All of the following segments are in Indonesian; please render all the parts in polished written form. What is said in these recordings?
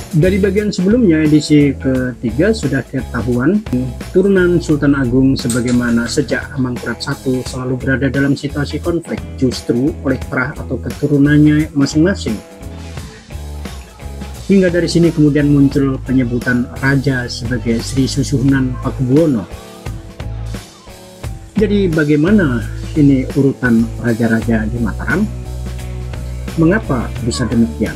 Dari bagian sebelumnya, edisi ketiga, sudah ketahuan turunan Sultan Agung sebagaimana sejak Amangkurat I selalu berada dalam situasi konflik justru oleh terah atau keturunannya masing-masing. Hingga dari sini kemudian muncul penyebutan raja sebagai Sri Susuhunan Pakubuwono. Jadi bagaimana ini urutan raja-raja di Mataram? Mengapa bisa demikian?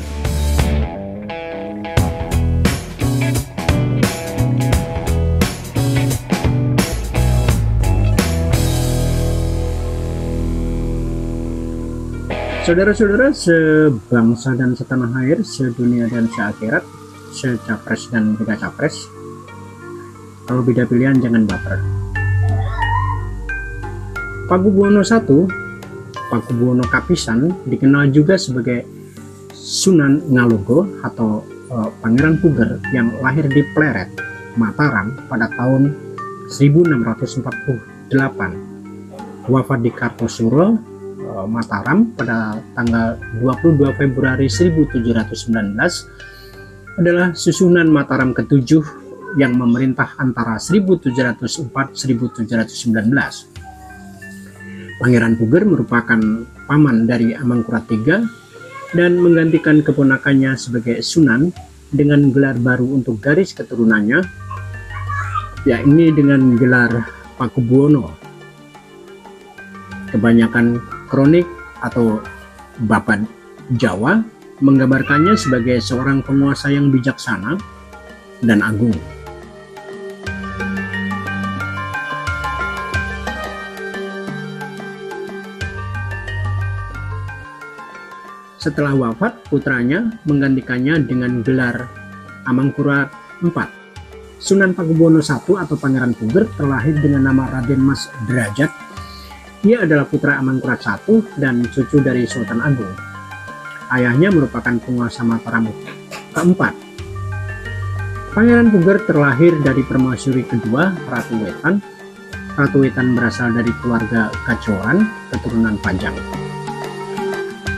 Saudara-saudara sebangsa dan setanah air, sedunia dan seakhirat, secapres dan beda capres, kalau beda pilihan jangan baper. Pakubuwono I, Pakubuwono Kapisan, dikenal juga sebagai Sunan Ngalogo atau Pangeran Puger yang lahir di Pleret, Mataram pada tahun 1648, wafat di Kartosuro, Mataram pada tanggal 22 Februari 1719, adalah Susuhunan Mataram ke-7 yang memerintah antara 1704-1719. Pangeran Puger merupakan paman dari Amangkurat III dan menggantikan keponakannya sebagai Sunan dengan gelar baru untuk garis keturunannya, yakni dengan gelar Pakubuwono. Kebanyakan kronik atau Bapan Jawa menggambarkannya sebagai seorang penguasa yang bijaksana dan agung. Setelah wafat, putranya menggantikannya dengan gelar Amangkurat IV. Sunan Pakubuwono I atau Pangeran Puger terlahir dengan nama Raden Mas Derajat. Ia adalah putra Amangkurat I dan cucu dari Sultan Agung. Ayahnya merupakan penguasa Mataram keempat. Pangeran Puger terlahir dari permaisuri kedua, Ratu Wetan. Ratu Wetan berasal dari keluarga Kacoran, keturunan Pajang.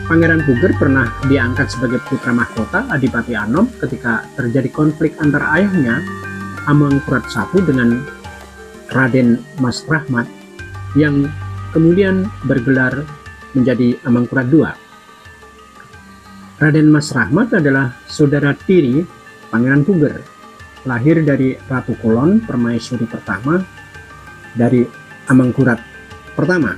Pangeran Puger pernah diangkat sebagai putra mahkota Adipati Anom ketika terjadi konflik antara ayahnya Amangkurat I dengan Raden Mas Rahmat yang kemudian bergelar menjadi Amangkurat II. Raden Mas Rahmat adalah saudara tiri Pangeran Puger, lahir dari Ratu Kulon, permaisuri pertama dari Amangkurat pertama.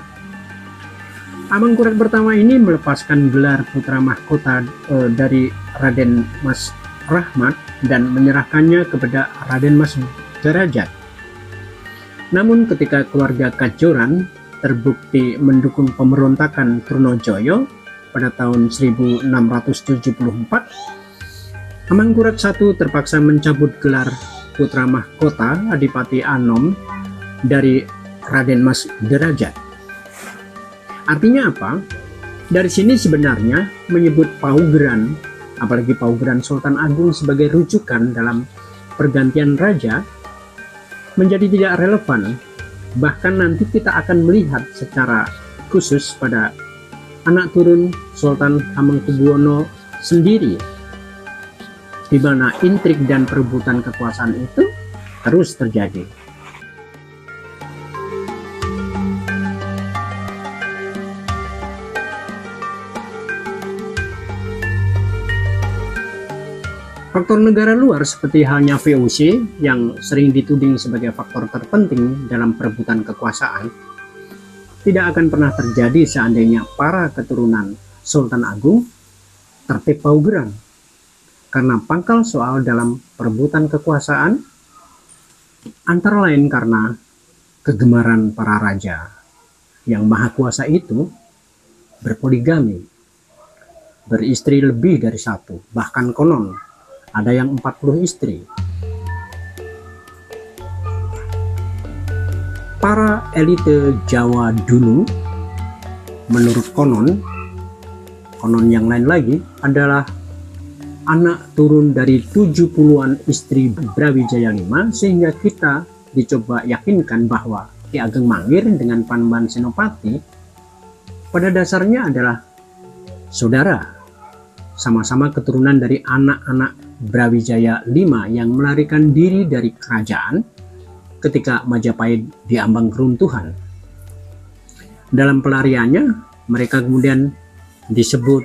Amangkurat pertama ini melepaskan gelar putra mahkota dari Raden Mas Rahmat dan menyerahkannya kepada Raden Mas Derajat. Namun ketika keluarga Kajoran terbukti mendukung pemberontakan Trunojoyo pada tahun 1674, Amangkurat I terpaksa mencabut gelar putra mahkota Adipati Anom dari Raden Mas Derajat. Artinya apa? Dari sini sebenarnya menyebut paugeran, apalagi paugeran Sultan Agung sebagai rujukan dalam pergantian raja, menjadi tidak relevan. Bahkan nanti kita akan melihat secara khusus pada anak turun Sultan Hamengkubuwono sendiri, di mana intrik dan perebutan kekuasaan itu terus terjadi. Faktor negara luar seperti halnya VOC yang sering dituding sebagai faktor terpenting dalam perebutan kekuasaan tidak akan pernah terjadi seandainya para keturunan Sultan Agung tertib paugeran. Karena pangkal soal dalam perebutan kekuasaan antara lain karena kegemaran para raja yang maha kuasa itu berpoligami, beristri lebih dari satu, bahkan konon ada yang 40 istri. Para elite Jawa dulu, menurut konon yang lain lagi, adalah anak turun dari 70-an istri Brawijaya V, sehingga kita dicoba yakinkan bahwa Ki Ageng Mangir dengan Panembahan Senopati pada dasarnya adalah saudara, sama-sama keturunan dari anak-anak Brawijaya V yang melarikan diri dari kerajaan ketika Majapahit diambang keruntuhan. Dalam pelariannya, mereka kemudian disebut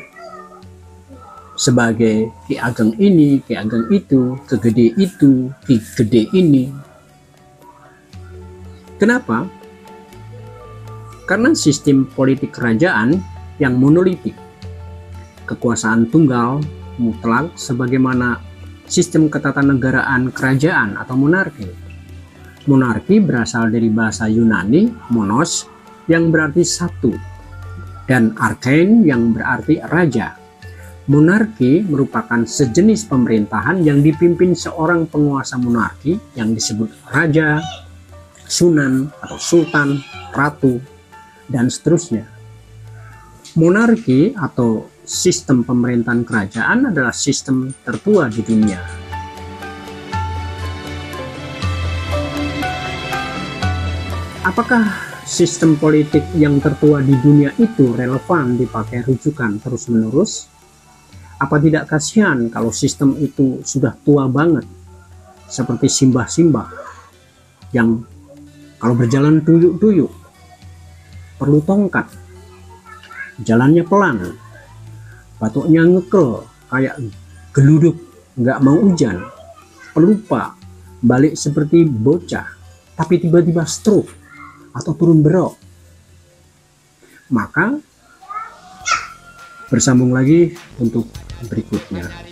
sebagai Ki Ageng ini, Ki Ageng itu, Ki Gede itu, Ki Gede ini. Kenapa? Karena sistem politik kerajaan yang monolitik, kekuasaan tunggal, mutlak, sebagaimana sistem ketatanegaraan kerajaan atau monarki. Monarki berasal dari bahasa Yunani monos yang berarti satu dan arkein yang berarti raja. Monarki merupakan sejenis pemerintahan yang dipimpin seorang penguasa monarki yang disebut raja, sunan atau sultan, ratu, dan seterusnya. Monarki atau sistem pemerintahan kerajaan adalah sistem tertua di dunia. Apakah sistem politik yang tertua di dunia itu relevan dipakai rujukan terus-menerus? Apa tidak kasihan kalau sistem itu sudah tua banget, seperti simbah-simbah yang kalau berjalan tuyuk-tuyuk perlu tongkat, jalannya pelan, batuknya ngekel kayak geluduk nggak mau hujan, pelupa, balik seperti bocah tapi tiba-tiba stroke atau turun berok. Maka bersambung lagi untuk berikutnya.